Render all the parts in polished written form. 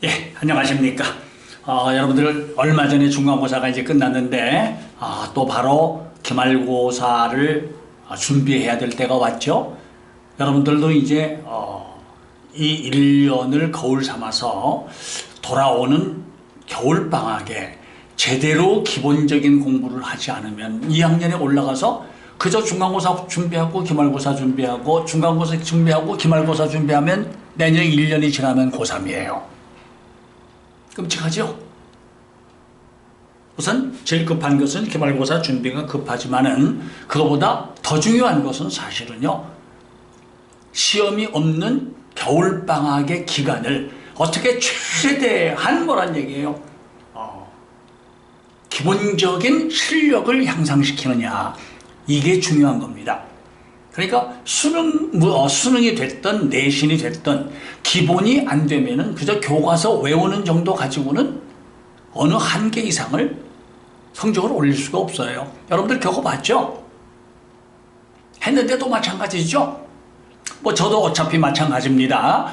예, 안녕하십니까. 여러분들 얼마 전에 중간고사가 이제 끝났는데 또 바로 기말고사를 준비해야 될 때가 왔죠. 여러분들도 이제 이 1년을 거울 삼아서 돌아오는 겨울방학에 제대로 기본적인 공부를 하지 않으면 2학년에 올라가서 그저 중간고사 준비하고 기말고사 준비하고 중간고사 준비하고 기말고사 준비하면 내년 1년이 지나면 고3이에요. 끔찍하죠? 우선 제일 급한 것은 기말고사 준비가 급하지만은 그거보다 더 중요한 것은 사실은요, 시험이 없는 겨울방학의 기간을 어떻게 최대한 뭐란 얘기예요? 기본적인 실력을 향상시키느냐, 이게 중요한 겁니다. 그러니까 수능이 됐든 내신이 됐든 기본이 안 되면은 그저 교과서 외우는 정도 가지고는 어느 한계 이상을 성적을 올릴 수가 없어요. 여러분들 겪어봤죠? 했는데도 마찬가지죠? 뭐 저도 어차피 마찬가지입니다.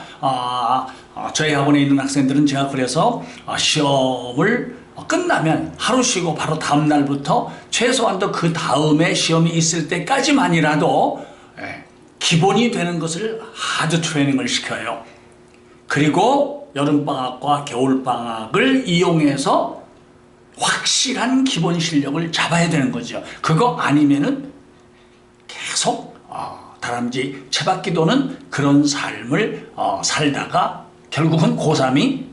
저희 학원에 있는 학생들은 제가 그래서 시험을 끝나면 하루 쉬고 바로 다음 날부터 최소한도 그 다음에 시험이 있을 때까지만이라도 기본이 되는 것을 하드 트레이닝을 시켜요. 그리고 여름방학과 겨울방학을 이용해서 확실한 기본 실력을 잡아야 되는 거죠. 그거 아니면은 계속 다람쥐 채바퀴 도는 그런 삶을 살다가 결국은 고3이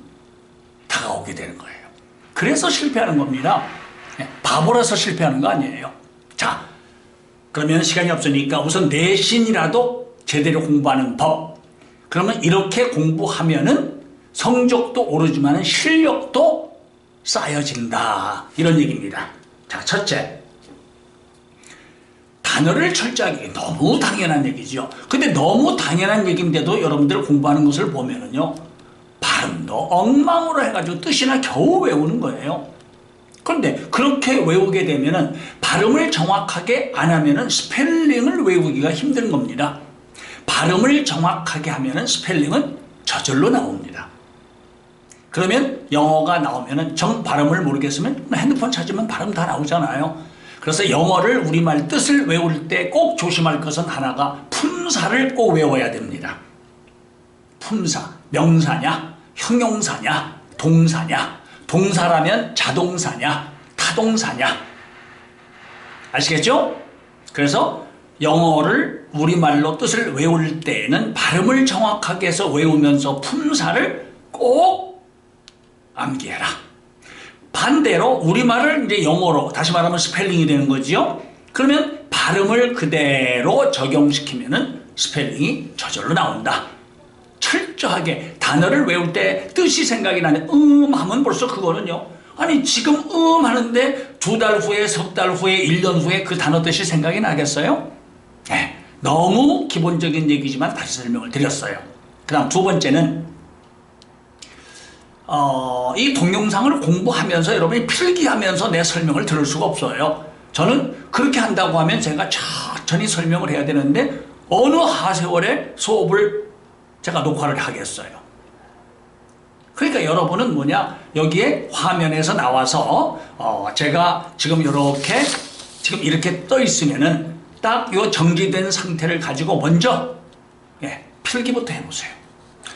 다가오게 되는 거예요. 그래서 실패하는 겁니다. 바보라서 실패하는 거 아니에요. 자, 그러면 시간이 없으니까 우선 내신이라도 제대로 공부하는 법. 그러면 이렇게 공부하면은 성적도 오르지만 실력도 쌓여진다. 이런 얘기입니다. 자, 첫째. 단어를 철저하게, 너무 당연한 얘기죠. 근데 너무 당연한 얘기인데도 여러분들 공부하는 것을 보면은요, 발음도 엉망으로 해가지고 뜻이나 겨우 외우는 거예요. 그런데 그렇게 외우게 되면은 발음을 정확하게 안 하면은 스펠링을 외우기가 힘든 겁니다. 발음을 정확하게 하면은 스펠링은 저절로 나옵니다. 그러면 영어가 나오면은 정 발음을 모르겠으면 핸드폰 찾으면 발음 다 나오잖아요. 그래서 영어를 우리말 뜻을 외울 때 꼭 조심할 것은 하나가 품사를 꼭 외워야 됩니다. 품사, 명사냐, 형용사냐, 동사냐, 동사라면 자동사냐, 타동사냐. 아시겠죠? 그래서 영어를 우리말로 뜻을 외울 때에는 발음을 정확하게 해서 외우면서 품사를 꼭 암기해라. 반대로 우리말을 이제 영어로, 다시 말하면 스펠링이 되는 거지요. 그러면 발음을 그대로 적용시키면은 스펠링이 저절로 나온다. 철저하게 단어를 외울 때 뜻이 생각이 나네. 하면 벌써 그거는요. 아니 지금 하는데 2달 후에, 석 달 후에, 1년 후에 그 단어 뜻이 생각이 나겠어요? 네, 너무 기본적인 얘기지만 다시 설명을 드렸어요. 그 다음 두 번째는 이 동영상을 공부하면서 여러분이 필기하면서 내 설명을 들을 수가 없어요. 저는 그렇게 한다고 하면 제가 천천히 설명을 해야 되는데 어느 하세월에 수업을 제가 녹화를 하겠어요. 그러니까 여러분은 뭐냐, 여기에 화면에서 나와서 제가 지금 이렇게 떠 있으면은 딱 요 정지된 상태를 가지고 먼저 필기부터 해보세요.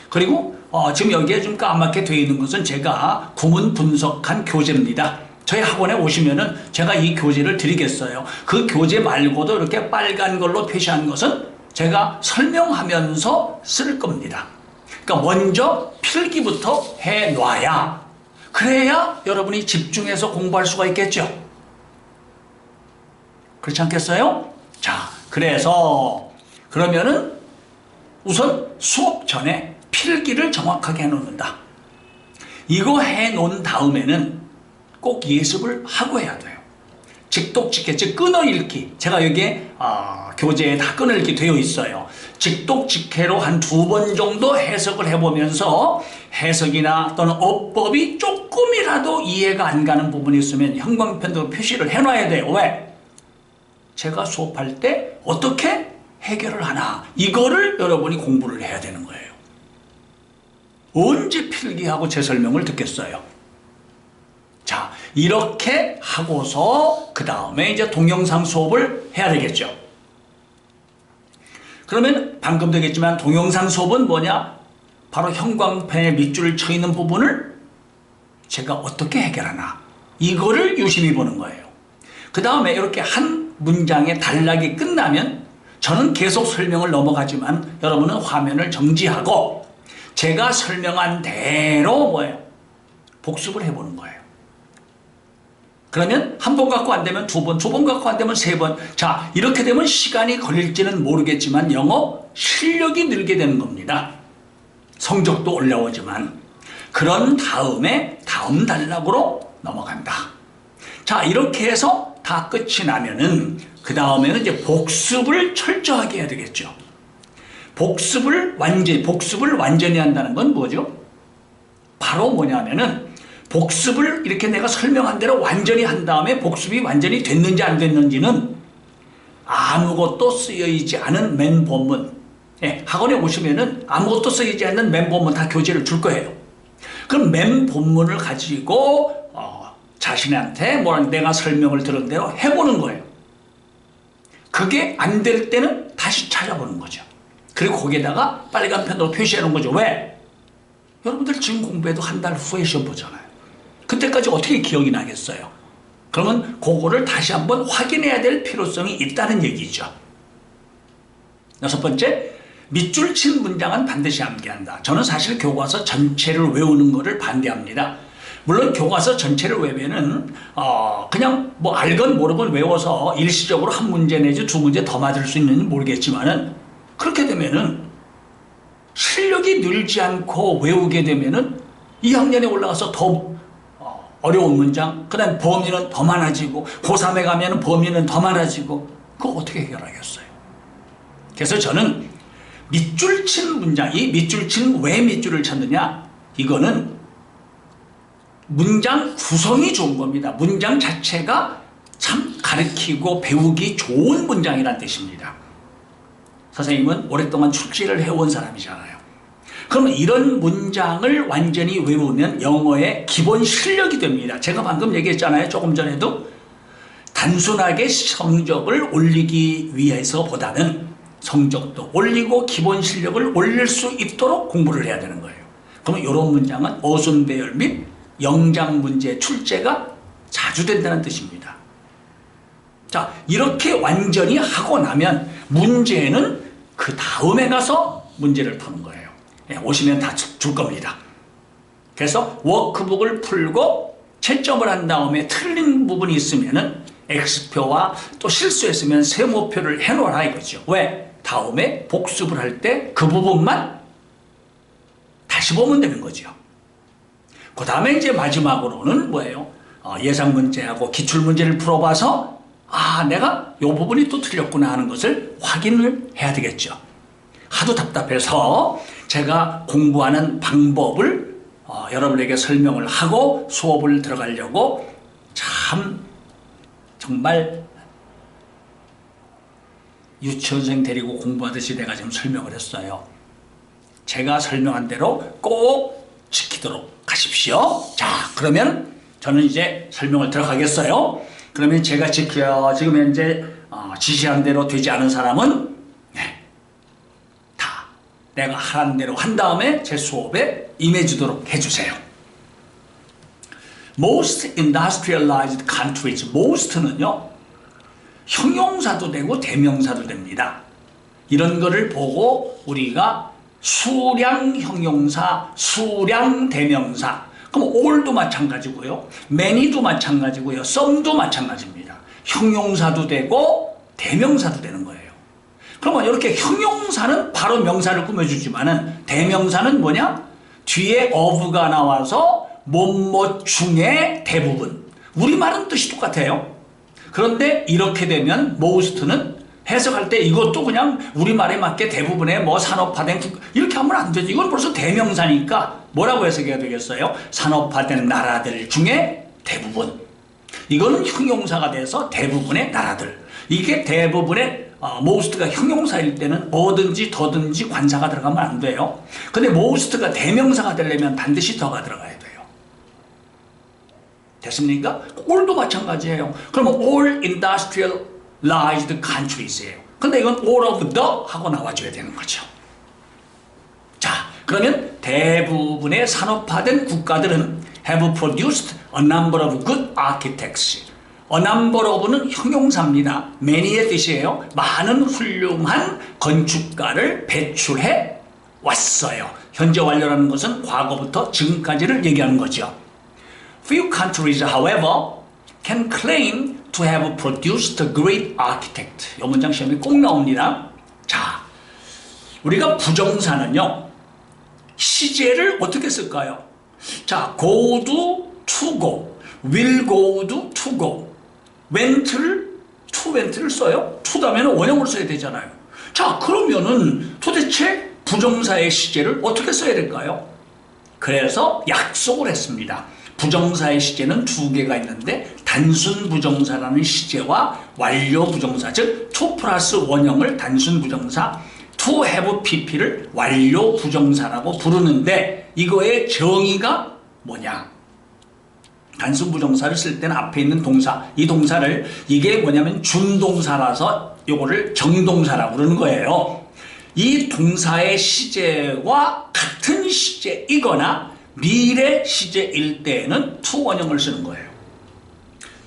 그리고 지금 여기에 좀 까맣게 되어 있는 것은 제가 구문 분석한 교재입니다. 저희 학원에 오시면은 제가 이 교재를 드리겠어요. 그 교재 말고도 이렇게 빨간 걸로 표시한 것은 제가 설명하면서 쓸 겁니다. 그러니까 먼저 필기부터 해놔야, 그래야 여러분이 집중해서 공부할 수가 있겠죠. 그렇지 않겠어요? 자, 그래서 그러면은 우선 수업 전에 필기를 정확하게 해놓는다. 이거 해놓은 다음에는 꼭 예습을 하고 해야 돼요. 직독직해, 즉 끊어읽기. 제가 여기에 교재에 다 끊어읽기 되어 있어요. 직독직해로 한 2번 정도 해석을 해보면서 해석이나 또는 어법이 조금이라도 이해가 안 가는 부분이 있으면 형광펜으로 표시를 해놔야 돼요. 왜? 제가 수업할 때 어떻게 해결을 하나, 이거를 여러분이 공부를 해야 되는 거예요. 언제 필기하고 제 설명을 듣겠어요? 자, 이렇게 하고서 그 다음에 이제 동영상 수업을 해야 되겠죠. 그러면 방금도 얘기했지만 동영상 수업은 뭐냐? 바로 형광펜에 밑줄을 쳐 있는 부분을 제가 어떻게 해결하나, 이거를 유심히 보는 거예요. 그 다음에 이렇게 한 문장의 단락이 끝나면 저는 계속 설명을 넘어가지만 여러분은 화면을 정지하고 제가 설명한 대로 뭐예요? 복습을 해보는 거예요. 그러면 한 번 갖고 안 되면 두 번, 두 번 갖고 안 되면 세 번. 자, 이렇게 되면 시간이 걸릴지는 모르겠지만 영어 실력이 늘게 되는 겁니다. 성적도 올라오지만. 그런 다음에 다음 단락으로 넘어간다. 자, 이렇게 해서 다 끝이 나면은 그 다음에는 이제 복습을 철저하게 해야 되겠죠. 복습을 완전히 한다는 건 뭐죠? 바로 뭐냐면은 복습을 이렇게 내가 설명한 대로 완전히 한 다음에 복습이 완전히 됐는지 안 됐는지는 아무것도 쓰여있지 않은 맨 본문. 예, 학원에 오시면은 아무것도 쓰이지 않는 맨 본문 다 교재를 줄 거예요. 그럼 맨 본문을 가지고 자신한테 내가 설명을 들은 대로 해보는 거예요. 그게 안 될 때는 다시 찾아보는 거죠. 그리고 거기에다가 빨간 펜으로 표시해 놓은 거죠. 왜? 여러분들 지금 공부해도 한 달 후에 시험 보잖아요. 그때까지 어떻게 기억이 나겠어요? 그러면 그거를 다시 한번 확인해야 될 필요성이 있다는 얘기죠. 여섯 번째, 밑줄 친 문장은 반드시 암기한다. 저는 사실 교과서 전체를 외우는 것을 반대합니다. 물론 교과서 전체를 외우면은 그냥 뭐 알건 모르건 외워서 일시적으로 한 문제 내지 두 문제 더 맞을 수 있는지 모르겠지만은 그렇게 되면은 실력이 늘지 않고 외우게 되면은 2학년에 올라가서 더 어려운 문장, 그 다음에 범위는 더 많아지고 고3에 가면은 범위는 더 많아지고 그거 어떻게 해결하겠어요? 그래서 저는 밑줄 친 문장, 이 밑줄 친 왜 밑줄을 쳤느냐? 이거는 문장 구성이 좋은 겁니다. 문장 자체가 참 가르치고 배우기 좋은 문장이란 뜻입니다. 선생님은 오랫동안 출제를 해온 사람이잖아요. 그러면 이런 문장을 완전히 외우면 영어의 기본 실력이 됩니다. 제가 방금 얘기했잖아요. 조금 전에도 단순하게 성적을 올리기 위해서보다는 성적도 올리고 기본 실력을 올릴 수 있도록 공부를 해야 되는 거예요. 그러면 이런 문장은 어순배열 및 영장 문제 출제가 자주 된다는 뜻입니다. 자, 이렇게 완전히 하고 나면 문제는 그 다음에 가서 문제를 푸는 거예요. 예, 오시면 다 줄 겁니다. 그래서 워크북을 풀고 채점을 한 다음에 틀린 부분이 있으면은 X표와 또 실수했으면 세모표를 해놓으라 이거죠. 왜? 다음에 복습을 할 때 그 부분만 다시 보면 되는 거죠. 그 다음에 이제 마지막으로는 뭐예요? 예상 문제하고 기출 문제를 풀어봐서 내가 이 부분이 또 틀렸구나 하는 것을 확인을 해야 되겠죠. 하도 답답해서 제가 공부하는 방법을 여러분에게 설명을 하고 수업을 들어가려고 정말 유치원생 데리고 공부하듯이 내가 지금 설명을 했어요. 제가 설명한 대로 꼭 지키도록 하십시오. 자, 그러면 저는 이제 설명을 들어가겠어요. 그러면 제가 지금 현재 지시한 대로 되지 않은 사람은 다 내가 하라는 대로 한 다음에 제 수업에 임해주도록 해주세요. Most industrialized countries, most는요 형용사도 되고 대명사도 됩니다. 이런 거를 보고 우리가 수량 형용사, 수량 대명사, 그럼 all도 마찬가지고요, many도 마찬가지고요, some도 마찬가지입니다. 형용사도 되고 대명사도 되는 거예요. 그러면 이렇게 형용사는 바로 명사를 꾸며주지만은 대명사는 뭐냐? 뒤에 of가 나와서 뭐뭐 중에 대부분. 우리말은 뜻이 똑같아요. 그런데 이렇게 되면 most는 해석할 때 이것도 그냥 우리말에 맞게 대부분의 뭐 산업화된 이렇게 하면 안 되지. 이건 벌써 대명사니까 뭐라고 해석해야 되겠어요? 산업화된 나라들 중에 대부분. 이거는 형용사가 돼서 대부분의 나라들. 이게 대부분의 most가 형용사일 때는 어든지 더든지 관사가 들어가면 안 돼요. 근데 most가 대명사가 되려면 반드시 더가 들어가야 돼요. 됐습니까? all도 마찬가지예요. 그러면 all industrialized countries예요. 근데 이건 all of the 하고 나와줘야 되는 거죠. 자, 그러면 대부분의 산업화된 국가들은 have produced a number of good architects. a number of는 형용사입니다. many의 뜻이에요. 많은 훌륭한 건축가를 배출해 왔어요. 현재 완료라는 것은 과거부터 지금까지를 얘기하는 거죠. Few countries, however, can claim to have produced a great architect. 이 문장 시험에 꼭 나옵니다. 자, 우리가 부정사는요, 시제를 어떻게 쓸까요? 자, go도 to go, will go도 to go, went를 to went를 써요? to 다음에는 원형으로 써야 되잖아요. 자, 그러면은 도대체 부정사의 시제를 어떻게 써야 될까요? 그래서 약속을 했습니다. 부정사의 시제는 두 개가 있는데 단순 부정사라는 시제와 완료 부정사, 즉 to 플러스 원형을 단순 부정사, to have pp를 완료 부정사라고 부르는데 이거의 정의가 뭐냐? 단순 부정사를 쓸 때는 앞에 있는 동사, 이 동사를 이게 뭐냐면 준동사라서 요거를 정동사라고 그러는 거예요. 이 동사의 시제와 같은 시제이거나 미래 시제일 때에는 to 원형을 쓰는 거예요.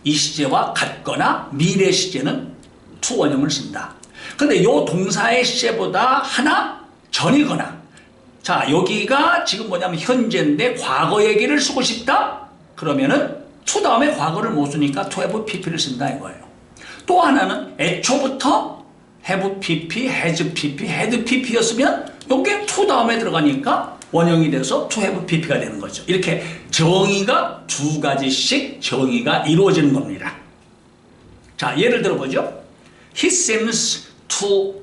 이 시제와 같거나 미래 시제는 to 원형을 쓴다. 근데 요 동사의 시제보다 하나 전이거나, 자, 여기가 지금 뭐냐면 현재인데 과거 얘기를 쓰고 싶다? 그러면은 to 다음에 과거를 못 쓰니까 to have pp를 쓴다 이거예요. 또 하나는 애초부터 have pp, has pp, had pp였으면 요게 to 다음에 들어가니까 원형이 돼서 to have pp가 되는 거죠. 이렇게 정의가 두 가지씩 정의가 이루어지는 겁니다. 자, 예를 들어보죠. He seems to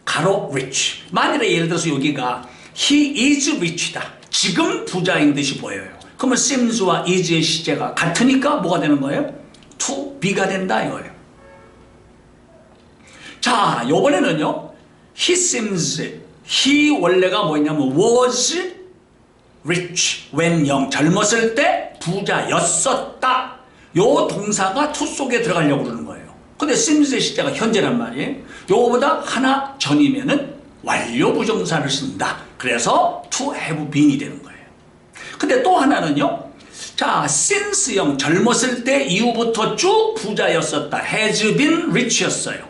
가로 rich. 만일에 예를 들어서 여기가 he is rich다. 지금 부자인 듯이 보여요. 그러면 seems와 is의 시제가 같으니까 뭐가 되는 거예요? to be가 된다 이거예요. 자, 요번에는요. He seems, he 원래가 뭐냐면 was rich when young. 젊었을 때 부자였었다. 요 동사가 to 속에 들어가려고 그러는 거예요. 근데 seems의 시제가 현재란 말이에요. 요거보다 하나 전이면은 완료 부정사를 쓴다. 그래서 to have been이 되는 거예요. 근데 또 하나는요. 자, since형 젊었을 때 이후부터 쭉 부자였었다. has been rich였어요.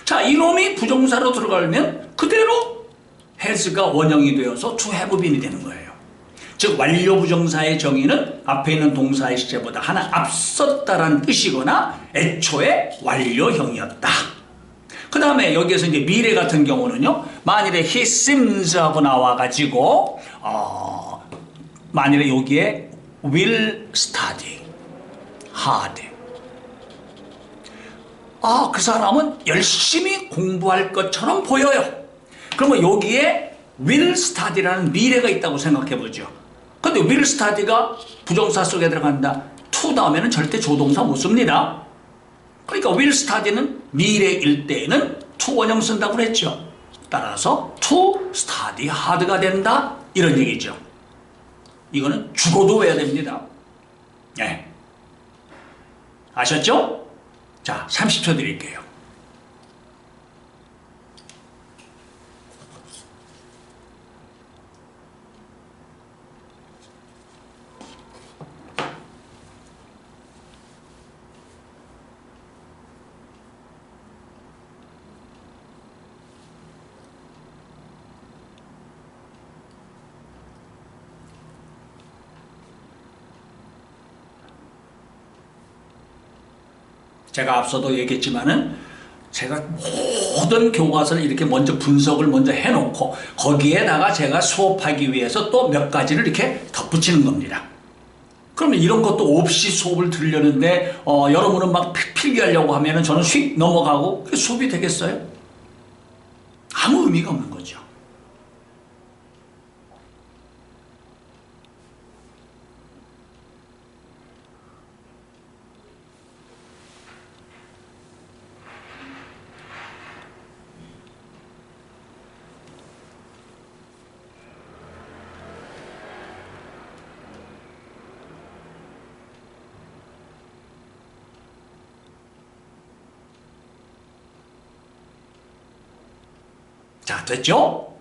자, 이놈이 부정사로 들어가면 그대로 has가 원형이 되어서 to have been이 되는 거예요. 즉 완료 부정사의 정의는 앞에 있는 동사의 시제보다 하나 앞섰다라는 뜻이거나 애초에 완료형이었다. 그 다음에 여기에서 이제 미래 같은 경우는요. 만일에 he seems 하고 나와가지고 만일에 여기에 will study hard. 그 사람은 열심히 공부할 것처럼 보여요. 그러면 여기에 will study라는 미래가 있다고 생각해 보죠. 근데 will study가 부정사 속에 들어간다. to 다음에는 절대 조동사 못 씁니다. 그러니까 will study는 미래일 때에는 to 원형 쓴다고 그랬죠. 따라서 to study hard가 된다. 이런 얘기죠. 이거는 죽어도 외워야 됩니다. 네. 아셨죠? 자, 30초 드릴게요. 제가 앞서도 얘기했지만은 제가 모든 교과서를 이렇게 먼저 분석을 먼저 해놓고 거기에다가 제가 수업하기 위해서 또 몇 가지를 이렇게 덧붙이는 겁니다. 그러면 이런 것도 없이 수업을 들으려는데 여러분은 막 필기하려고 하면은 저는 휙 넘어가고 그게 수업이 되겠어요? 아무 의미가 없는 거죠. 자, 됐죠?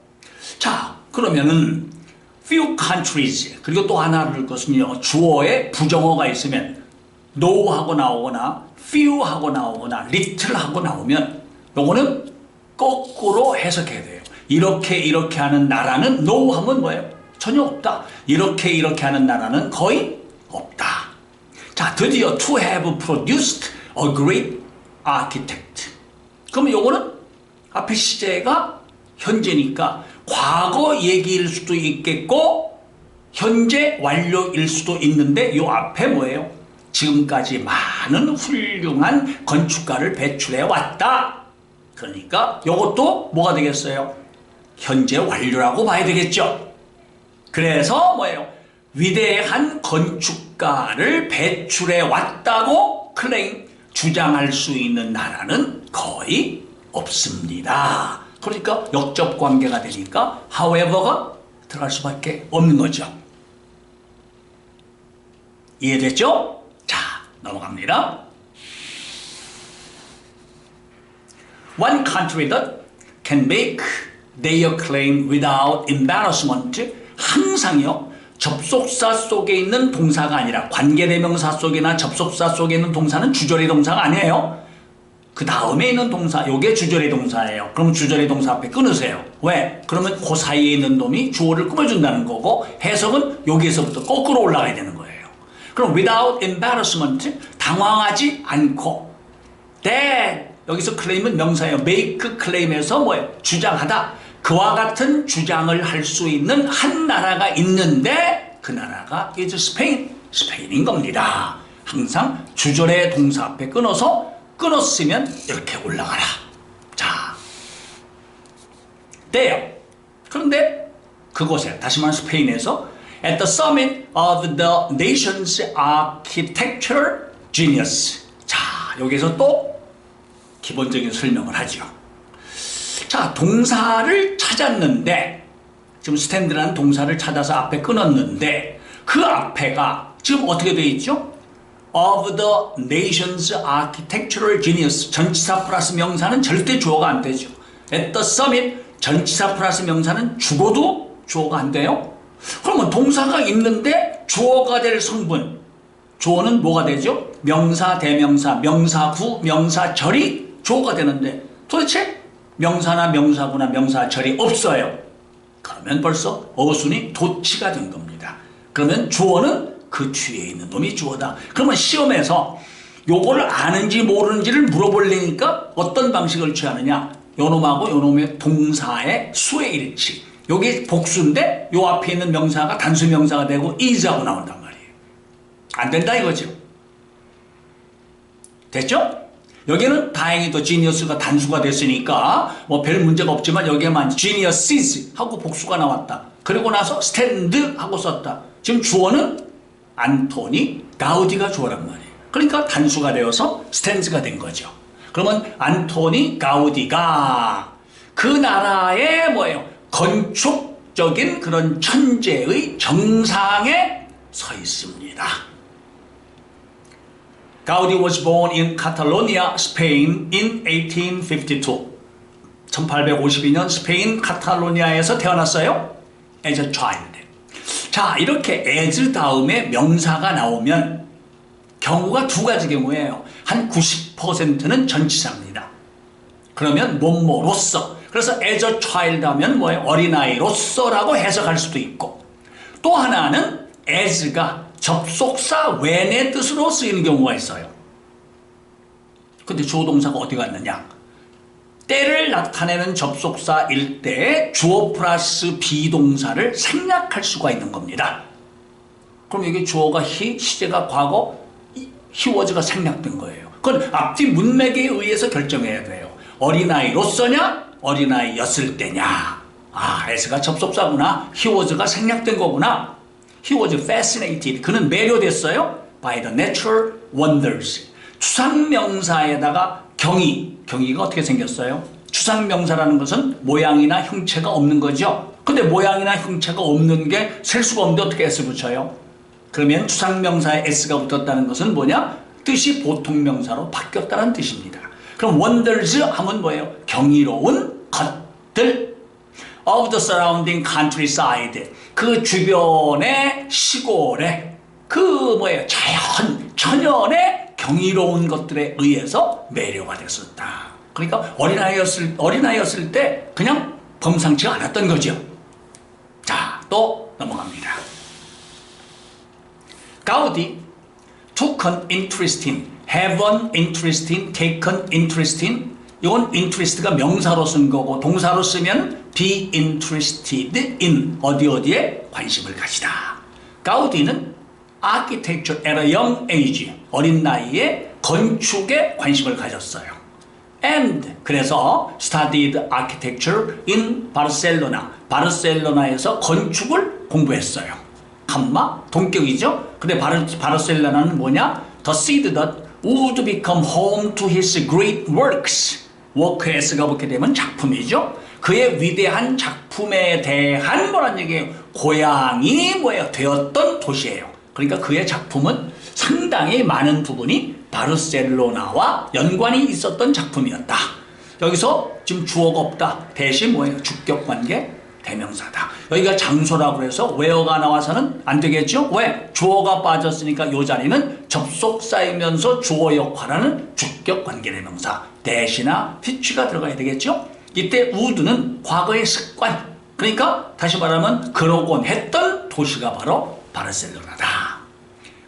자, 그러면은 few countries 그리고 또 하나 를 것은요. 주어에 부정어가 있으면 no 하고 나오거나 few 하고 나오거나 little 하고 나오면 요거는 거꾸로 해석해야 돼요. 이렇게 하는 나라는 no 하면 뭐예요? 전혀 없다. 이렇게 하는 나라는 거의 없다. 자, 드디어 to have produced a great architect. 그러면 요거는 앞에 시제가 현재니까 과거 얘기일 수도 있겠고 현재 완료일 수도 있는데 요 앞에 뭐예요? 지금까지 많은 훌륭한 건축가를 배출해 왔다. 그러니까 요것도 뭐가 되겠어요? 현재 완료라고 봐야 되겠죠. 그래서 뭐예요? 위대한 건축가를 배출해 왔다고 클레임 주장할 수 있는 나라는 거의 없습니다. 그러니까 역접 관계가 되니까 however가 들어갈 수밖에 없는 거죠. 이해됐죠? 자, 넘어갑니다. One country that can make their claim without embarrassment. 항상요, 접속사 속에 있는 동사가 아니라 관계대명사 속이나 접속사 속에 있는 동사는 주절의 동사가 아니에요. 그 다음에 있는 동사, 요게 주절의 동사예요. 그럼 주절의 동사 앞에 끊으세요. 왜? 그러면 그 사이에 있는 놈이 주어를 꾸며준다는 거고 해석은 여기에서부터 거꾸로 올라가야 되는 거예요. 그럼 without embarrassment, 당황하지 않고 that, 여기서 클레임은 명사예요. make claim에서 뭐예요? 주장하다. 그와 같은 주장을 할 수 있는 한 나라가 있는데 그 나라가 is Spain, 스페인인 겁니다. 항상 주절의 동사 앞에 끊었으면 이렇게 올라가라. 자, there. 그런데 그곳에, 다시 말하면 스페인에서 at the summit of the nation's architectural genius. 자, 여기서 또 기본적인 설명을 하죠. 자, 동사를 찾았는데 지금 스탠드라는 동사를 찾아서 앞에 끊었는데 그 앞에가 지금 어떻게 되어 있죠? of the nation's architectural genius. 전치사 플러스 명사는 절대 주어가 안 되죠. at the summit, 전치사 플러스 명사는 죽어도 주어가 안 돼요. 그러면 동사가 있는데 주어가 될 성분, 주어는 뭐가 되죠? 명사, 대명사, 명사구, 명사절이 주어가 되는데 도대체 명사나 명사구나 명사절이 없어요. 그러면 벌써 어순이 도치가 된 겁니다. 그러면 주어는 그 뒤에 있는 놈이 주어다. 그러면 시험에서 요거를 아는지 모르는지를 물어보려니까 어떤 방식을 취하느냐? 요놈하고 요놈의 동사의 수의 일치. 요게 복수인데 요 앞에 있는 명사가 단수 명사가 되고 is하고 나온단 말이에요. 안 된다 이거죠. 됐죠? 여기는 다행히도 genius가 단수가 됐으니까 뭐 별 문제가 없지만 여기에만 geniuses 하고 복수가 나왔다. 그리고 나서 stand 하고 썼다. 지금 주어는 안토니 가우디가 주어란 말이에요. 그러니까 단수가 되어서 stands가 된 거죠. 그러면 안토니 가우디가 그 나라의 뭐예요? 건축적인 그런 천재의 정상에 서 있습니다. Gaudi was born in Catalonia, Spain in 1852. 1852년 스페인 카탈로니아에서 태어났어요. As a child. 자, 이렇게 as 다음에 명사가 나오면 경우가 두 가지 경우예요. 한 90%는 전치사입니다. 그러면 뭐뭐로서. 그래서 as a child 하면 뭐예요? 어린아이로서라고 해석할 수도 있고 또 하나는 as가 접속사 when의 뜻으로 쓰이는 경우가 있어요. 근데 주어 동사가 어디 갔느냐? 때를 나타내는 접속사일 때 주어 플러스 비동사를 생략할 수가 있는 겁니다. 그럼 여기 주어가 he, 시제가 과거, he was가 생략된 거예요. 그건 앞뒤 문맥에 의해서 결정해야 돼요. 어린아이로서냐? 어린아이였을 때냐? 아, as가 접속사구나. he was가 생략된 거구나. He was fascinated. 그는 매료됐어요. By the natural wonders. 추상명사에다가 경의가 어떻게 생겼어요? 추상명사라는 것은 모양이나 형체가 없는 거죠. 근데 모양이나 형체가 없는 게 셀 수가 없는데 어떻게 S 붙여요? 그러면 추상명사에 S가 붙었다는 것은 뭐냐? 뜻이 보통명사로 바뀌었다는 뜻입니다. 그럼 wonders 하면 뭐예요? 경이로운 것들. of the surrounding countryside. 그 주변의 시골에 그 천연의 경이로운 것들에 의해서 매료가 됐었다. 그러니까 어린아이였을 때 그냥 범상치가 않았던 거죠. 자, 또 넘어갑니다. 가우디 took an interest in, have an interest in, take an interest in. 이건 interest가 명사로 쓴 거고 동사로 쓰면 be interested in, 어디에 관심을 가지다. 가우디는 architecture at a young age, 어린 나이에 건축에 관심을 가졌어요. And 그래서 studied architecture in Barcelona, 바르셀로나에서 건축을 공부했어요. 동격이죠. 근데 바르셀로나는 뭐냐? The seed that would become home to his great works. 워크에스가 붙게 되면 작품이죠. 그의 위대한 작품에 대한 뭐란 얘기예요? 고향이 되었던 도시예요. 그러니까 그의 작품은 상당히 많은 부분이 바르셀로나와 연관이 있었던 작품이었다. 여기서 지금 주어가 없다. 대신 주격관계 대명사다. 여기가 장소라고 해서 where가 나와서는 안 되겠죠? 왜? 주어가 빠졌으니까 이 자리는 접속 쌓이면서 주어 역할하는 주격관계 대명사 대시나 피취가 들어가야 되겠죠? 이때 would는 과거의 습관, 그러니까 다시 말하면 그러곤 했던 도시가 바로 바르셀로나다.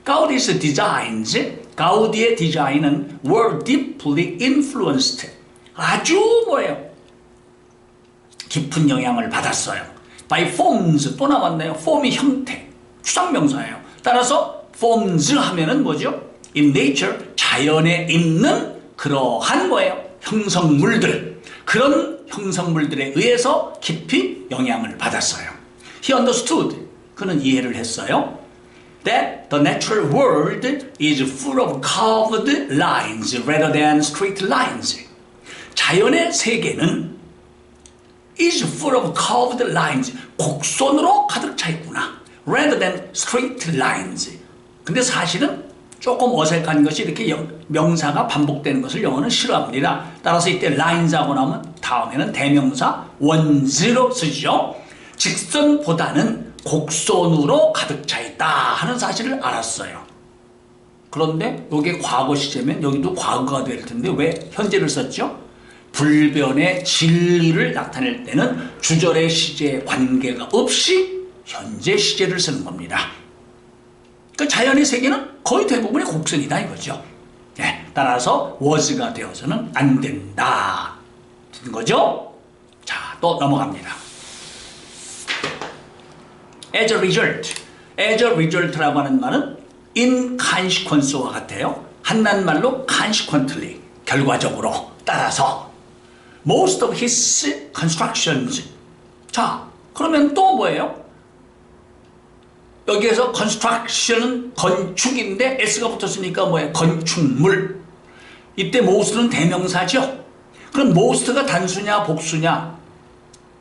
가우디's designs, 가우디의 디자인은 were deeply influenced, 아주 깊은 영향을 받았어요. by forms, 또 나왔네요. form이 형태, 추상명사예요. 따라서 forms 하면은 뭐죠? in nature, 자연에 있는 그러한 형성물들, 그런 형성물들에 의해서 깊이 영향을 받았어요. He understood, 그는 이해를 했어요. That the natural world is full of curved lines rather than straight lines. 자연의 세계는 is full of curved lines, 곡선으로 가득 차 있구나. rather than straight lines. 근데 사실은 조금 어색한 것이 이렇게 명사가 반복되는 것을 영어는 싫어합니다. 따라서 이때 lines하고 나오면 다음에는 대명사 ones로 쓰죠. 직선보다는 곡선으로 가득 차 있다 하는 사실을 알았어요. 그런데 이게 과거 시제면 여기도 과거가 될 텐데 왜 현재를 썼죠? 불변의 진리를 나타낼 때는 주절의 시제에 관계가 없이 현재 시제를 쓰는 겁니다. 그 자연의 세계는 거의 대부분이 곡선이다 이거죠. 네, 따라서 was가 되어서는 안 된다 된 거죠. 자, 또 넘어갑니다. As a result라고 하는 말은 in consequence와 같아요. 한낱말로 consequently, 결과적으로, 따라서 most of his constructions. 자, 그러면 또 뭐예요? 여기에서 construction은 건축인데 s가 붙었으니까 건축물. 이때 most는 대명사죠. 그럼 most가 단수냐 복수냐?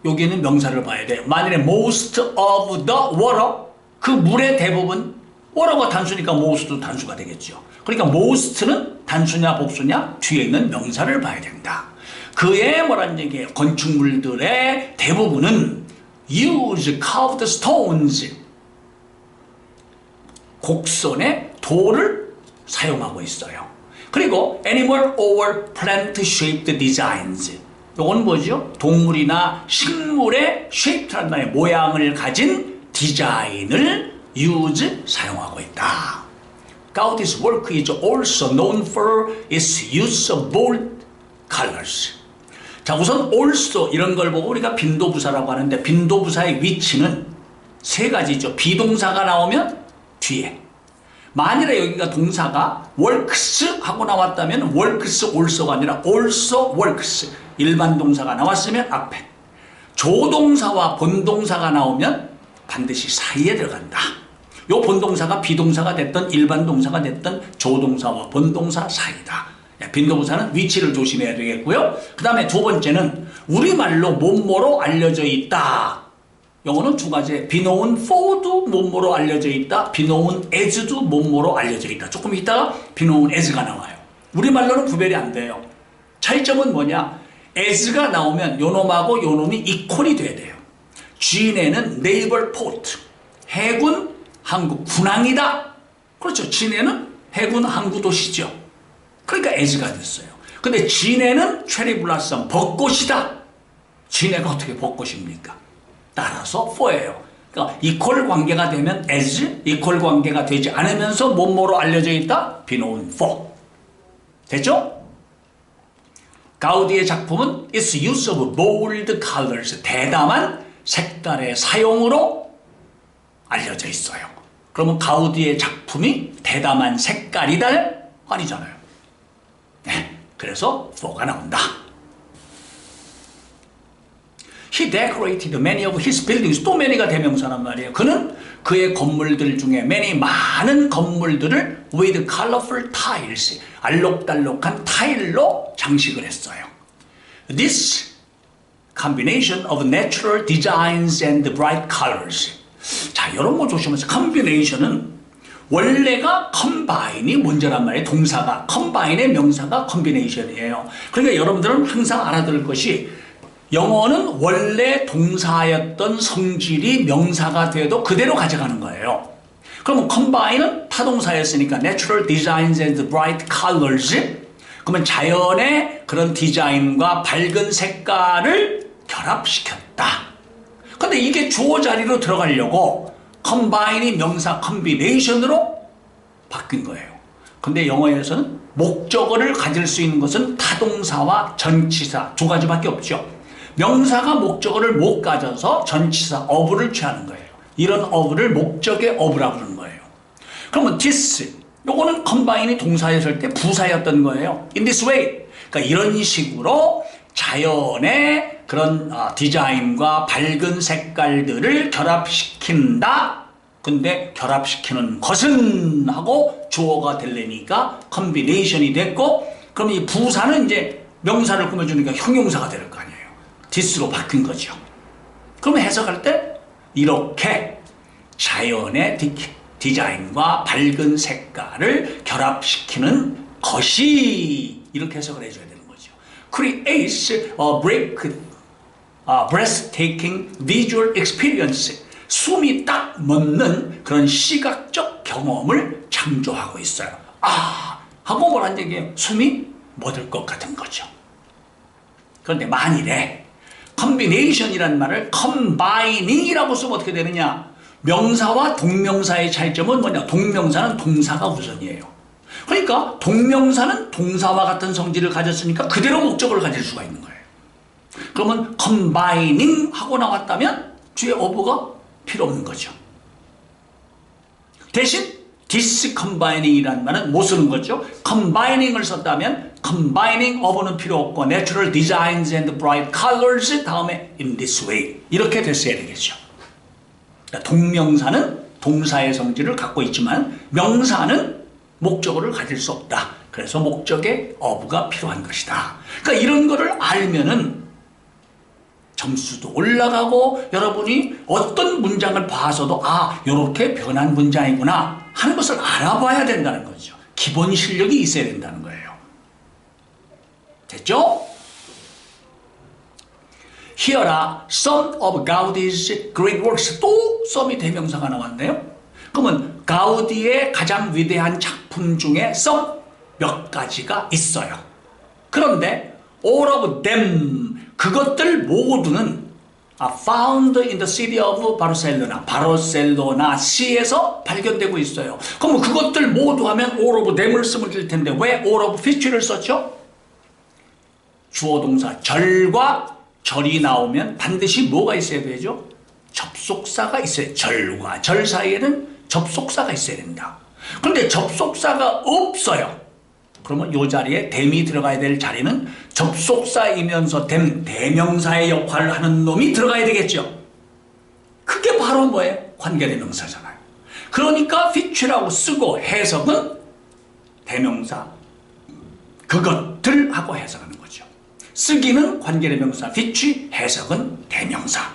여기는 명사를 봐야 돼요. 만일에 most of the water, 그 물의 대부분, water가 단수니까 most도 단수가 되겠죠. 그러니까 most는 단수냐 복수냐? 뒤에 있는 명사를 봐야 된다. 그의 뭐란 얘기예요? 건축물들의 대부분은 use carved stones, 곡선의 돌을 사용하고 있어요. 그리고 animal or plant shaped designs. 이건 뭐죠? 동물이나 식물의 shape라는 말의 모양을 가진 디자인을 use, 사용하고 있다. Gaudi's work is also known for its use of bold colors. 자, 우선 also 이런 걸 보고 우리가 빈도부사라고 하는데 빈도부사의 위치는 세 가지죠. 비동사가 나오면 뒤에. 만일에 여기가 동사가 works 하고 나왔다면 works also가 아니라 also works, 일반 동사가 나왔으면 앞에, 조동사와 본동사가 나오면 반드시 사이에 들어간다. 요 본동사가 비동사가 됐든 일반 동사가 됐든 조동사와 본동사 사이다. 빈도부사는 위치를 조심해야 되겠고요. 그 다음에 두 번째는 우리말로 뭐뭐로 알려져 있다. 영어는 두 가지, be known for도 뭐뭐로 알려져 있다, be known as도 뭐뭐로 알려져 있다. 조금 있다가 be known as가 나와요. 우리말로는 구별이 안 돼요. 차이점은 뭐냐? as가 나오면 요놈하고 요놈이 이퀄이 돼야 돼요. 진해는 네이벌 포트, 해군 항구 군항이다. 그렇죠. 진해는 해군 항구 도시죠. 그러니까 as가 됐어요. 근데 진해는 체리 블라썸 벚꽃이다. 진해가 어떻게 벚꽃입니까? 따라서 for예요. 그러니까 이퀄 관계가 되면 as, 이퀄 관계가 되지 않으면서 뭐뭐로 알려져 있다? be known for. 됐죠? 가우디의 작품은 its use of bold colors, 대담한 색깔의 사용으로 알려져 있어요. 그러면 가우디의 작품이 대담한 색깔이다? 아니잖아요. 네, 그래서 for가 나온다. He decorated many of his buildings. 또 many가 대명사란 말이에요. 그는 그의 건물들 중에 many, 많은 건물들을 with colorful tiles, 알록달록한 타일로 장식을 했어요. This combination of natural designs and bright colors. 자, 이런 거 조심하세요. combination은 원래가 combine이 문제란 말이에요. 동사가. combine의 명사가 combination이에요. 그러니까 여러분들은 항상 알아둘 것이 영어는 원래 동사였던 성질이 명사가 돼도 그대로 가져가는 거예요. 그러면 combine은 타동사였으니까 natural designs and bright colors. 그러면 자연의 그런 디자인과 밝은 색깔을 결합시켰다. 근데 이게 주어 자리로 들어가려고 combine이 명사 combination으로 바뀐 거예요. 근데 영어에서는 목적어를 가질 수 있는 것은 타동사와 전치사 두 가지밖에 없죠. 명사가 목적어를 못 가져서 전치사 of를 취하는 거예요. 이런 of를 목적의 of라고 부르는 거예요. 그러면 this, 요거는 combine이 동사였을 때 부사였던 거예요. in this way. 그러니까 이런 식으로 자연의 그런 디자인과 밝은 색깔들을 결합시킨다. 근데 결합시키는 것은 하고 주어가 되려니까 combination이 됐고, 그럼 이 부사는 이제 명사를 꾸며주니까 형용사가 될 거 아니에요. this로 바뀐 거죠. 그럼 해석할 때 이렇게 자연의 디자인과 밝은 색깔을 결합시키는 것이, 이렇게 해석을 해줘야 되는 거죠. creates a breathtaking visual experience. 숨이 딱 멎는 그런 시각적 경험을 창조하고 있어요. 하고 뭐란 얘기예요? 숨이 멎을 것 같은 거죠. 그런데 만일에 combination이라는 말을 combining이라고 쓰면 어떻게 되느냐? 명사와 동명사의 차이점은 뭐냐? 동명사는 동사가 우선이에요. 그러니까 동명사는 동사와 같은 성질을 가졌으니까 그대로 목적을 가질 수가 있는 거예요. 그러면 combining 하고 나왔다면 뒤에 어부가 필요 없는 거죠. 대신 discombining이라는 말은 못 쓰는 거죠. combining을 썼다면 combining 어부는 필요 없고 natural designs and bright colors 다음에 in this way 이렇게 됐어야 되겠죠. 그러니까 동명사는 동사의 성질을 갖고 있지만 명사는 목적어를 가질 수 없다. 그래서 목적의 어부가 필요한 것이다. 그러니까 이런 거를 알면은 점수도 올라가고 여러분이 어떤 문장을 봐서도 이렇게 변한 문장이구나 하는 것을 알아봐야 된다는 거죠. 기본 실력이 있어야 된다는 거예요. 됐죠? Here are some of Gaudi's great works. 또 some이 대명사가 나왔네요. 그러면 가우디의 가장 위대한 작품 중에 some 몇 가지가 있어요. 그런데 all of them 그것들 모두는 found in the city of Barcelona. 바르셀로나 시에서 발견되고 있어요. 그럼 그것들 모두 하면 all of them을 쓰면 될 텐데 왜 all of which를 썼죠? 주어 동사 절과 절이 나오면 반드시 뭐가 있어야 되죠? 접속사가 있어요. 절과 절 사이에는 접속사가 있어야 된다. 그런데 접속사가 없어요. 그러면 이 자리에 them이 들어가야 될 자리는 접속사이면서 them, 대명사의 역할을 하는 놈이 들어가야 되겠죠. 그게 바로 뭐예요? 관계대명사잖아요. 그러니까 which라고 쓰고 해석은 대명사 그것들 하고 해석하는 거죠. 쓰기는 관계대명사 which, 해석은 대명사.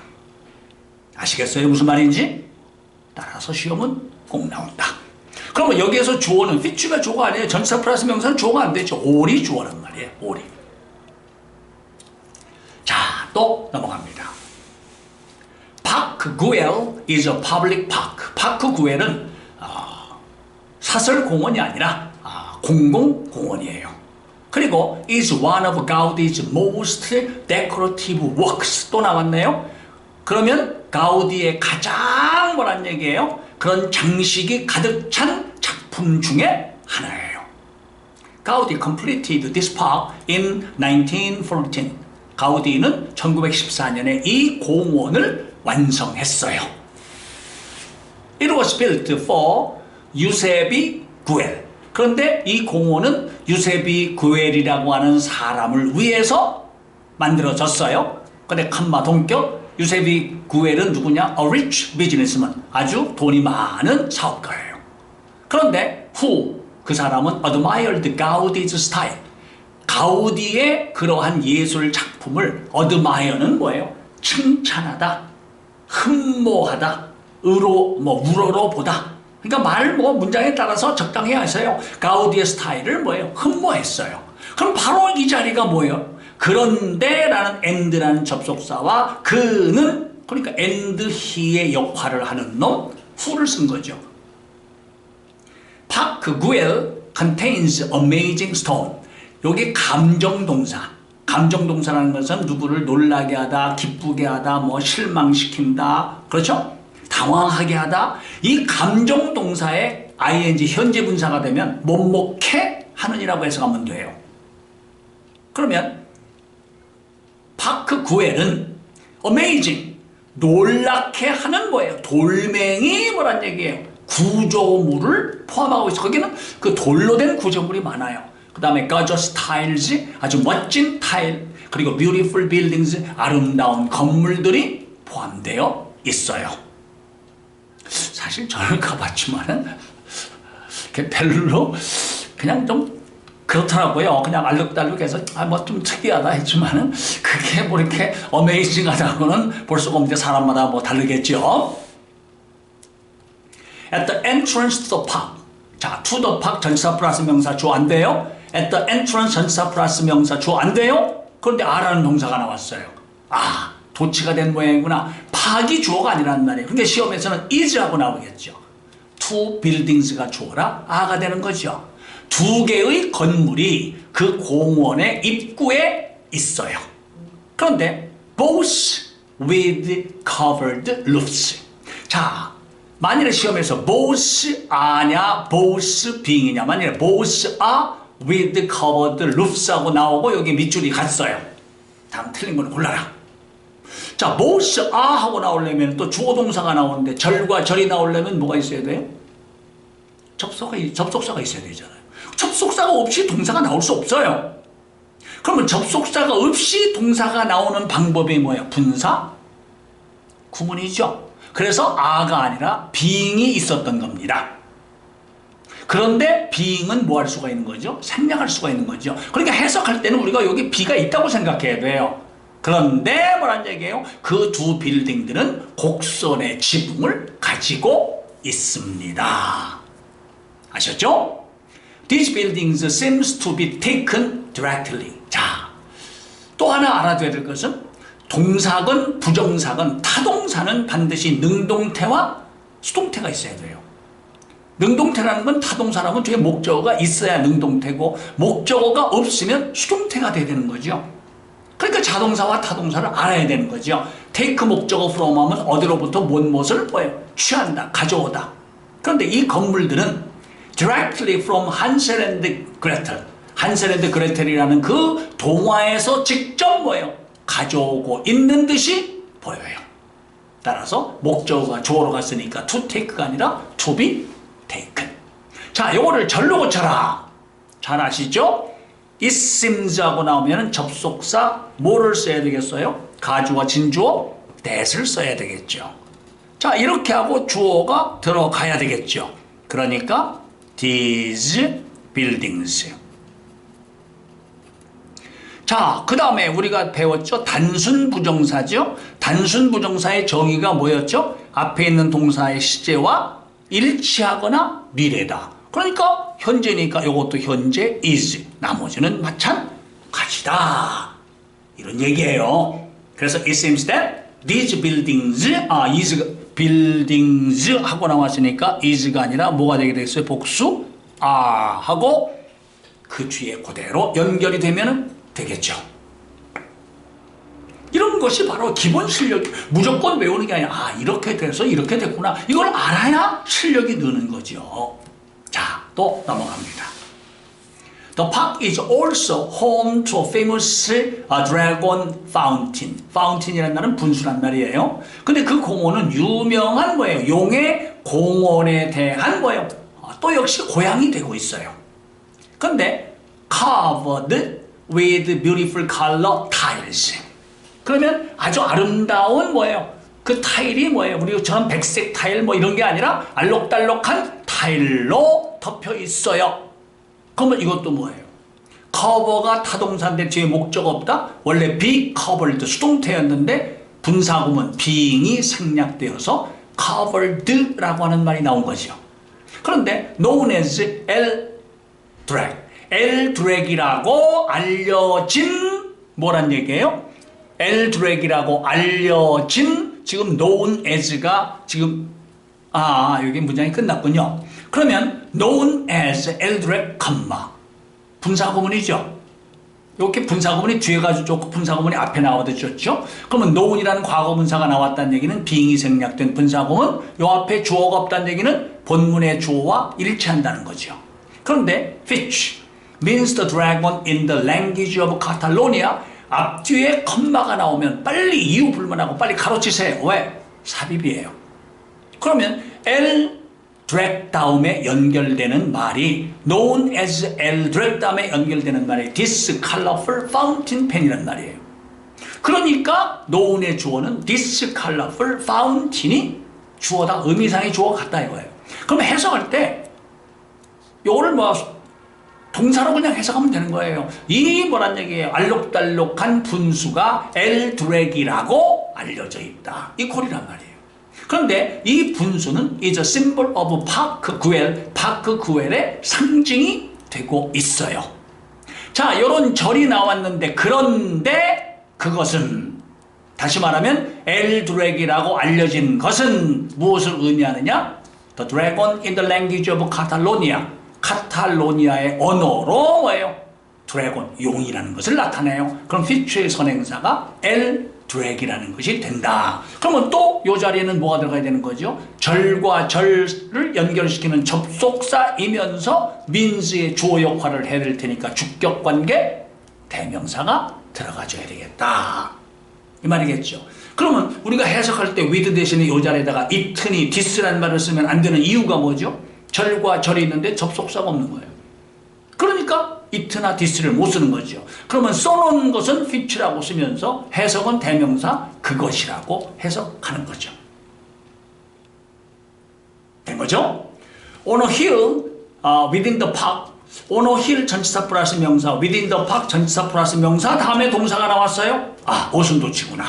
아시겠어요? 무슨 말인지? 따라서 시험은 꼭 나온다. 그러면 여기에서 주어는 which가 주어가 아니에요. 전치사 플러스 명사는 주어가 안 되죠. all이 주어란 말이에요. all이. 자, 또 넘어갑니다. Park Güell is a public park. 파크 구엘은 사설 공원이 아니라 공공공원이에요. 그리고 is one of Gaudi's most decorative works. 또 나왔네요. 그러면 가우디의 가장 뭐란 얘기예요? 그런 장식이 가득 찬 작품 중에 하나예요. 가우디 completed this park in 1914. 가우디는 1914년에 이 공원을 완성했어요. It was built for 유세비 구엘. 그런데 이 공원은 유세비 구엘이라고 하는 사람을 위해서 만들어졌어요. 근데 칸마 동격 유세비 구엘은 누구냐? A rich businessman. 아주 돈이 많은 사업가예요. 그런데 그 사람은 admired Gaudi's style. 가우디의 그러한 예술 작품을 admire는 뭐예요? 칭찬하다, 흠모하다, 우러러 보다. 그러니까 문장에 따라서 적당히 하세요. 가우디의 스타일을 뭐예요? 흠모했어요. 그럼 바로 이 자리가 뭐예요? 그런데라는 and라는 접속사와 그는, 그러니까 and he의 역할을 하는 놈 who를 쓴 거죠. Park Güell contains amazing stone. 여기 감정동사. 감정동사라는 것은 누구를 놀라게 하다, 기쁘게 하다, 실망시킨다. 그렇죠? 당황하게 하다. 이 감정동사의 ing 현재 분사가 되면 뭐뭐케 하느니라고 해석하면 돼요. 그러면 파크 구엘은 amazing, 놀랍게 하는 뭐예요? 돌멩이 뭐란 얘기예요? 구조물을 포함하고 있어. 거기는 그 돌로 된 구조물이 많아요. 그 다음에 gorgeous tiles, 아주 멋진 타일, 그리고 beautiful buildings, 아름다운 건물들이 포함되어 있어요. 사실 저는 가봤지만은 별로 그냥 좀 그렇더라고요. 그냥 알록달록해서 좀 특이하다 했지만은 그게 뭐 이렇게 어메이징하다고는 볼 수가 없는데 사람마다 다르겠죠. At the entrance to the park. 자, to the park 전치사 플러스 명사 주 안 돼요. At the entrance 전치사 플러스 명사 주 안 돼요. 그런데 R라는 동사가 나왔어요. 도치가 된 모양이구나. park이 주어가 아니란 말이에요. 그러니까 시험에서는 is하고 나오겠죠. two buildings가 주어라 R가 되는 거죠. 두 개의 건물이 그 공원의 입구에 있어요. 그런데 both with covered roofs. 자, 만일에 시험에서 both are냐 both being이냐, 만일에 both are with covered roofs하고 나오고 여기 밑줄이 갔어요. 다음 틀린 거는 골라라. 자, both are 하고 나오려면 또 주어 동사가 나오는데 절과 절이 나오려면 뭐가 있어야 돼요? 접속사가 있어야 되잖아요. 접속사가 없이 동사가 나올 수 없어요. 그러면 접속사가 없이 동사가 나오는 방법이 뭐예요? 분사, 구문이죠. 그래서 are가 아니라 being이 있었던 겁니다. 그런데 being은 뭐 할 수가 있는 거죠? 생략할 수가 있는 거죠. 그러니까 해석할 때는 우리가 여기 be가 있다고 생각해야 돼요. 그런데 뭐란 얘기예요? 그 두 빌딩들은 곡선의 지붕을 가지고 있습니다. 아셨죠? These buildings seems to be taken directly. 자, 또 하나 알아둬야 될 것은 동사건 부정사건 타동사는 반드시 능동태와 수동태가 있어야 돼요. 능동태라는 건 타동사라면 뒤에 목적어가 있어야 능동태고 목적어가 없으면 수동태가 돼야 되는 거죠. 그러니까 자동사와 타동사를 알아야 되는 거죠. take 목적어 from 하면 어디로부터 무엇을 취한다, 가져오다. 그런데 이 건물들은 directly from Hansel and Gretel, 한셀 앤드 그레텔이라는 그 동화에서 직접 가져오고 있는 듯이 보여요. 따라서 목적어가 주어로 갔으니까 to take가 아니라 to be taken. 자, 요거를 절로 고쳐라. 잘 아시죠? It seems 하고 나오면 접속사 뭐를 써야 되겠어요? 가주어, 진주어, that을 써야 되겠죠. 자, 이렇게 하고 주어가 들어가야 되겠죠. 그러니까 these buildings. 자, 그 다음에 우리가 배웠죠? 단순 부정사죠? 단순 부정사의 정의가 뭐였죠? 앞에 있는 동사의 시제와 일치하거나 미래다. 그러니까 현재니까 이것도 현재 is, 나머지는 마찬가지다. 이런 얘기예요. 그래서 it seems that these buildings, buildings 하고 나왔으니까 is가 아니라 뭐가 되게 됐어요? 복수 are 하고 그 뒤에 그대로 연결이 되면 되겠죠. 이런 것이 바로 기본 실력. 무조건 외우는 게 아니라 이렇게 돼서 이렇게 됐구나. 이걸 알아야 실력이 느는 거죠. 자, 또 넘어갑니다. The park is also home to a famous dragon fountain. fountain이라는 말은 분수란 말이에요. 근데 그 공원은 유명한 뭐예요? 용의 공원에 대한 뭐예요? 또 역시 고향이 되고 있어요. 근데 covered with beautiful color tiles. 그러면 아주 아름다운 뭐예요? 그 타일이 뭐예요? 우리처럼 백색 타일 뭐 이런 게 아니라 알록달록한 타일로 덮여 있어요. 그러면 이것도 뭐예요? 커버가 타동사인데 뒤에 목적 없다? 원래 be covered 수동태였는데 분사구문 being이 생략되어서 covered라고 하는 말이 나온 거죠. 그런데 known as L-drag, L-drag이라고 알려진 뭐란 얘기예요? L-drag이라고 알려진 지금 known as가 지금 여기 문장이 끝났군요. 그러면 known as L-drag, 분사구문이죠. 이렇게 분사구문이 뒤에 가지고 좋고 분사구문이 앞에 나와도 좋죠. 그러면 known이라는 과거분사가 나왔다는 얘기는 being이 생략된 분사구문, 요 앞에 주어가 없다는 얘기는 본문의 주어와 일치한다는 거죠. 그런데 which means the dragon in the language of Catalonia, 앞뒤에 컴마가 나오면 빨리 이유 불문하고 빨리 가로치세요. 왜? 삽입이에요. 그러면 L-drag 다음에 연결되는 말이 known as L-drag 다음에 연결되는 말이 this colorful fountain pen이란 말이에요. 그러니까 known의 주어는 this colorful fountain이 주어다. 의미상의 주어가 같다 이거예요. 그럼 해석할 때 요거를 동사로 그냥 해석하면 되는 거예요. 이 뭐란 얘기예요? 알록달록한 분수가 L-drag이라고 알려져 있다. 이 콜이란 말이에요. 그런데 이 분수는 is a symbol of 파크 구엘의 상징이 되고 있어요. 자, 이런 절이 나왔는데 그런데 그것은 다시 말하면 L-drag이라고 알려진 것은 무엇을 의미하느냐? The dragon in the language of Catalonia. 카탈로니아의 언어로 뭐예요? 드래곤, 용이라는 것을 나타내요. 그럼 which의 선행사가 L-drag이라는 것이 된다. 그러면 또 이 자리에는 뭐가 들어가야 되는 거죠? 절과 절을 연결시키는 접속사이면서 means의 주어 역할을 해야 될 테니까 주격관계 대명사가 들어가줘야 되겠다. 이 말이겠죠. 그러면 우리가 해석할 때 with 대신에 이 자리에다가 it니 this라는 말을 쓰면 안 되는 이유가 뭐죠? 절과 절이 있는데 접속사가 없는 거예요. 그러니까 it나 this를 못 쓰는 거죠. 그러면 써놓은 것은 which라고 쓰면서 해석은 대명사 그것이라고 해석하는 거죠. 된 거죠? On a hill, within the park. On a hill 전치사 플러스 명사, within the park 전치사 플러스 명사 다음에 동사가 나왔어요. 오순도치구나.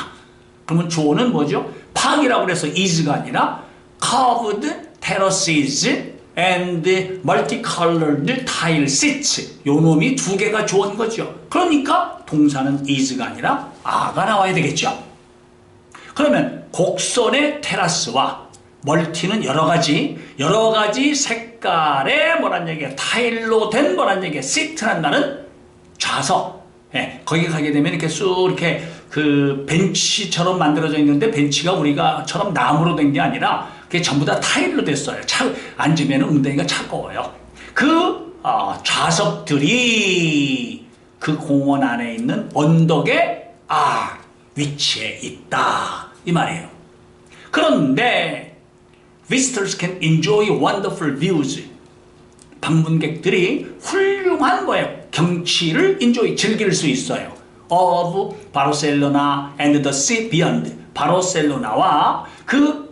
그러면 주어는 뭐죠? park이라고 그래서 is가 아니라 carved terraces and multicolored tile seats. 요 놈이 두 개가 좋은 거죠. 그러니까 동사는 is가 아니라 a가 나와야 되겠죠. 그러면 곡선의 테라스와 멀티는 여러 가지 색깔의 뭐란 얘기야? 타일로 된 뭐란 얘기야? 시트란 말은 좌석. 거기 가게 되면 이렇게 쑥 이렇게 그 벤치처럼 만들어져 있는데 벤치가 우리가처럼 나무로 된 게 아니라 그게 전부 다 타일로 됐어요. 앉으면 엉덩이가 차가워요. 그 좌석들이 그 공원 안에 있는 언덕에 위치해 있다. 이 말이에요. 그런데 visitors can enjoy wonderful views. 방문객들이 훌륭한 경치를 즐길 수 있어요. of Barcelona and the sea beyond. 바르셀로나와 그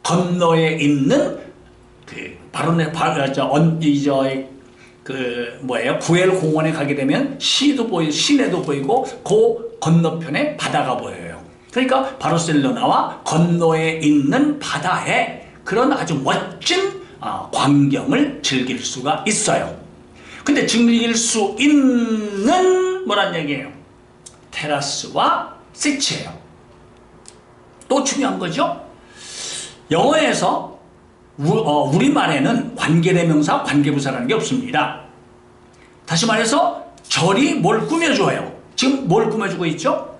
건너에 있는 구엘 공원에 가게 되면 시내도 보이고 그 건너편에 바다가 보여요. 그러니까 바르셀로나와 건너에 있는 바다에 그런 아주 멋진 광경을 즐길 수가 있어요. 근데 즐길 수 있는 뭐란 얘기예요? 테라스와 시치예요. 또 중요한 거죠. 영어에서 우리말에는 관계대명사, 관계부사라는 게 없습니다. 다시 말해서 절이 뭘 꾸며줘요. 지금 뭘 꾸며주고 있죠?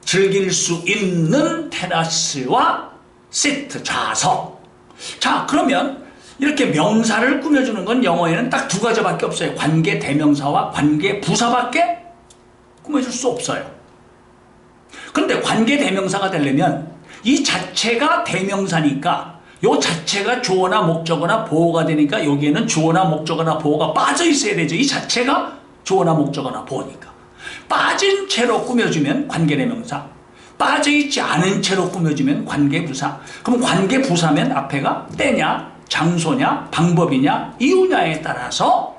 즐길 수 있는 테라스와 시트, 좌석. 자, 그러면 이렇게 명사를 꾸며주는 건 영어에는 딱 두 가지밖에 없어요. 관계대명사와 관계부사밖에 꾸며줄 수 없어요. 그런데 관계대명사가 되려면 이 자체가 대명사니까 요 자체가 주어나 목적어나 보어가 되니까 여기에는 주어나 목적어나 보어가 빠져 있어야 되죠. 이 자체가 주어나 목적어나 보어니까. 빠진 채로 꾸며주면 관계대명사, 빠져있지 않은 채로 꾸며주면 관계부사. 그럼 관계부사면 앞에가 때냐, 장소냐, 방법이냐, 이유냐에 따라서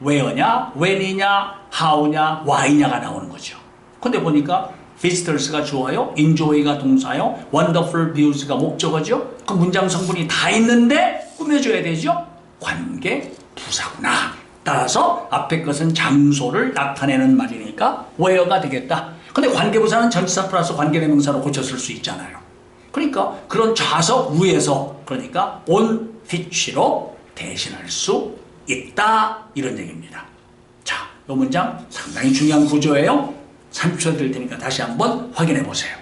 where냐, when이냐, how냐, why냐가 나오는 거죠. 근데 보니까 visitors가 주어요, enjoy가 동사요, wonderful views가 목적어죠. 그 문장 성분이 다 있는데 꾸며줘야 되죠. 관계부사구나. 따라서 앞에 것은 장소를 나타내는 말이니까 where가 되겠다. 근데 관계부사는 전치사 플러스 관계대명사로 고쳤을 수 있잖아요. 그러니까 그런 좌석 위에서, 그러니까 on which로 대신할 수 있다, 이런 얘기입니다. 자, 이 문장 상당히 중요한 구조예요. 30초 드릴 테니까 다시 한번 확인해 보세요.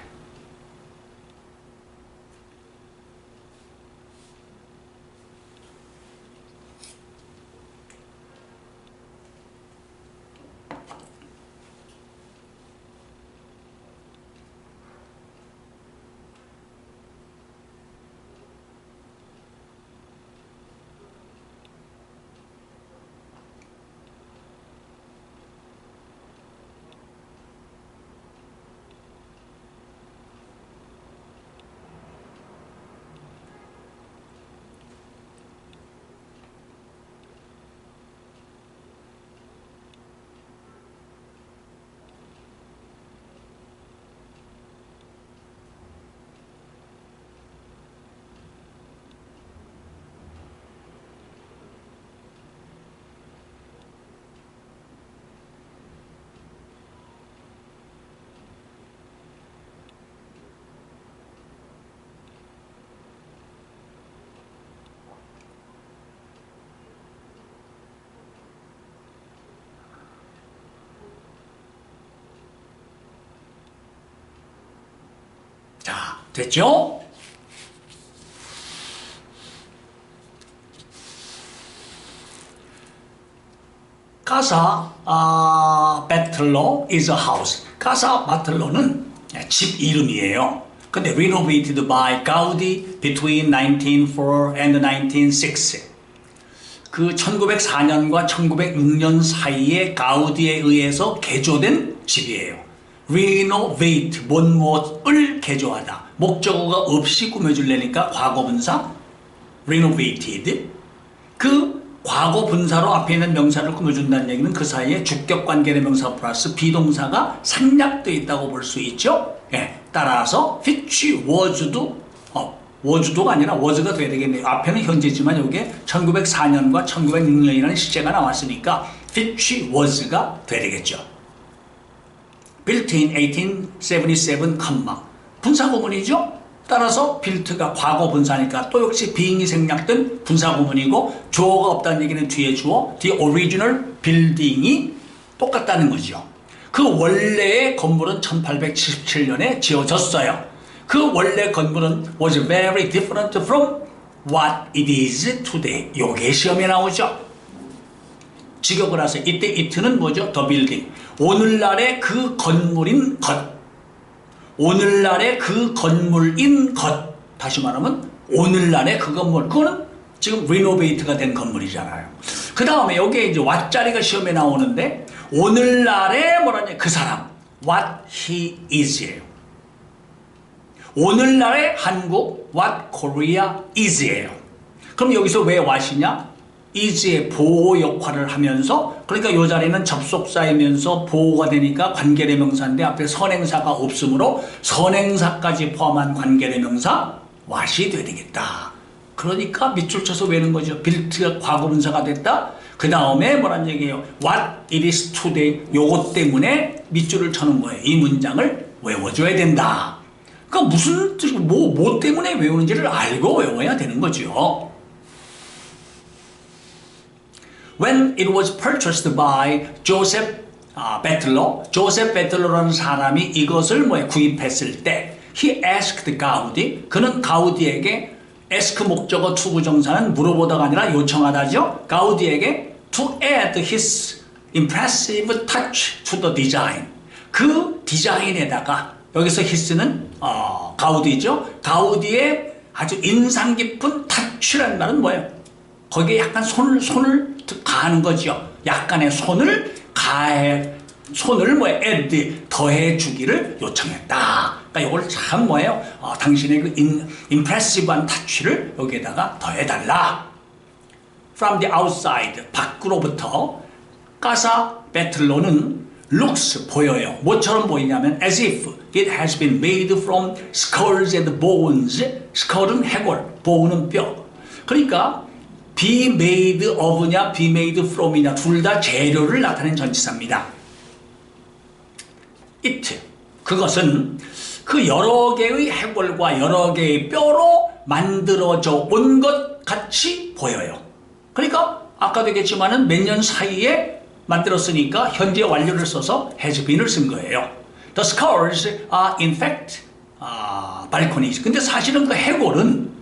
자, 됐죠? 카사 바틀로 is a house. 카사 바틀로는 집 이름이에요. 근데 renovated by Gaudi between 1904 and 1906. 그 1904년과 1906년 사이에 가우디에 의해서 개조된 집이에요. renovate, 무엇을 개조하다. 목적어가 없이 꾸며줄래니까 과거분사 renovated. 그 과거분사로 앞에 있는 명사를 꾸며준다는 얘기는 그 사이에 주격관계대명사 플러스 비동사가 생략되어 있다고 볼 수 있죠. 예, 따라서 which was도 was도가 아니라 was가 돼야 되겠네요. 앞에는 현재지만 여기에 1904년과 1906년이라는 시제가 나왔으니까 which was가 돼야 되겠죠. built in 1877, 분사구문이죠. 따라서 built가 과거 분사니까 또 역시 being이 생략된 분사구문이고 주어가 없다는 얘기는 뒤에 주어, the original building이 똑같다는 거죠. 그 원래의 건물은 1877년에 지어졌어요. 그 원래 건물은 was very different from what it is today. 요게 시험에 나오죠. 직역을 하세요. 이때 it는 뭐죠? the building. 오늘날의 그 건물인 것. 오늘날의 그 건물인 것. 다시 말하면 오늘날의 그 건물. 그거는 지금 renovate가 된 건물이잖아요. 그 다음에 여기에 이제 what 자리가 시험에 나오는데 오늘날의 뭐라냐 그 사람. what he is예요. 오늘날의 한국 what Korea is예요. 그럼 여기서 왜 what이냐? is의 보호 역할을 하면서, 그러니까 이 자리는 접속사이면서 보호가 되니까 관계대명사인데 앞에 선행사가 없으므로 선행사까지 포함한 관계대명사 what이 돼야 되겠다. 그러니까 밑줄 쳐서 외는 거죠. built가 과거분사가 됐다. 그 다음에 뭐란 얘기예요? what it is today. 요것 때문에 밑줄을 쳐는 거예요. 이 문장을 외워줘야 된다. 그러니까 무슨 뜻, 뭐 때문에 외우는지를 알고 외워야 되는 거죠. When it was purchased by Joseph Bettler, 조셉 베틀러라는 사람이 이것을 구입했을 때, he asked Gaudi, 그는 가우디에게 ask 목적어 투부정사는 물어보다가 아니라 요청하다죠. 가우디에게 to add his impressive touch to the design. 그 디자인에다가 여기서 his는 가우디죠. 가우디의 아주 인상 깊은 touch라는 말은 뭐예요? 거기에 약간 손을 가하는 거죠. 약간의 손을 add, 더해 주기를 요청했다. 그러니까 이걸 참 당신의 그 impressive한 touch를 여기에다가 더해달라. From the outside, 밖으로부터 가사 베틀러는 looks, 보여요. 뭐처럼 보이냐면 as if it has been made from skulls and bones. skull은 해골, bone은 뼈. 그러니까 be made of냐 be made from이냐 둘 다 재료를 나타낸 전치사입니다. it, 그것은 그 여러 개의 해골과 여러 개의 뼈로 만들어져 온 것 같이 보여요. 그러니까 아까도 얘기했지만은 몇 년 사이에 만들었으니까 현재 완료를 써서 has been을 쓴 거예요. The skulls are in fact balconies. 근데 사실은 그 해골은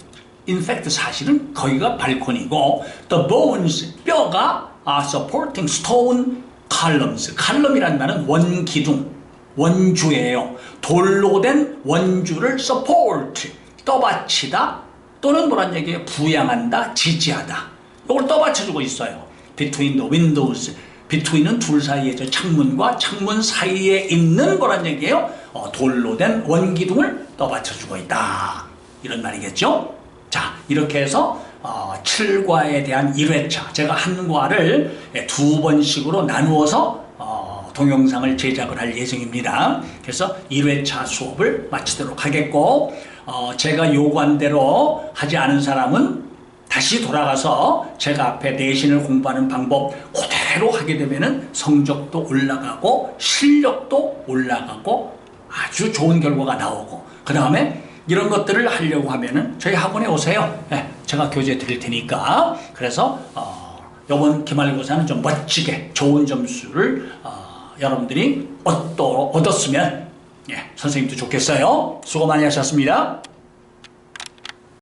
in fact 사실은 거기가 발코니고 the bones, 뼈가 supporting stone columns. column이라는 말은 원기둥, 원주예요. 돌로 된 원주를 support, 떠받치다 또는 뭐란 얘기예요? 부양한다, 지지하다. 이걸 떠받쳐주고 있어요. between the windows. between은 둘 사이에 창문과 창문 사이에 있는 뭐란 얘기예요? 돌로 된 원기둥을 떠받쳐주고 있다. 이런 말이겠죠? 자, 이렇게 해서 7과에 대한 1회차, 제가 한 과를 2번씩으로 나누어서 동영상을 제작을 할 예정입니다. 그래서 1회차 수업을 마치도록 하겠고, 제가 요구한 대로 하지 않은 사람은 다시 돌아가서 제가 앞에 내신을 공부하는 방법 그대로 하게 되면은 성적도 올라가고 실력도 올라가고 아주 좋은 결과가 나오고, 그 다음에 이런 것들을 하려고 하면은 저희 학원에 오세요. 네, 제가 교재 드릴 테니까. 그래서 이번 기말고사는 좀 멋지게 좋은 점수를 여러분들이 얻었으면 선생님도 좋겠어요. 수고 많이 하셨습니다.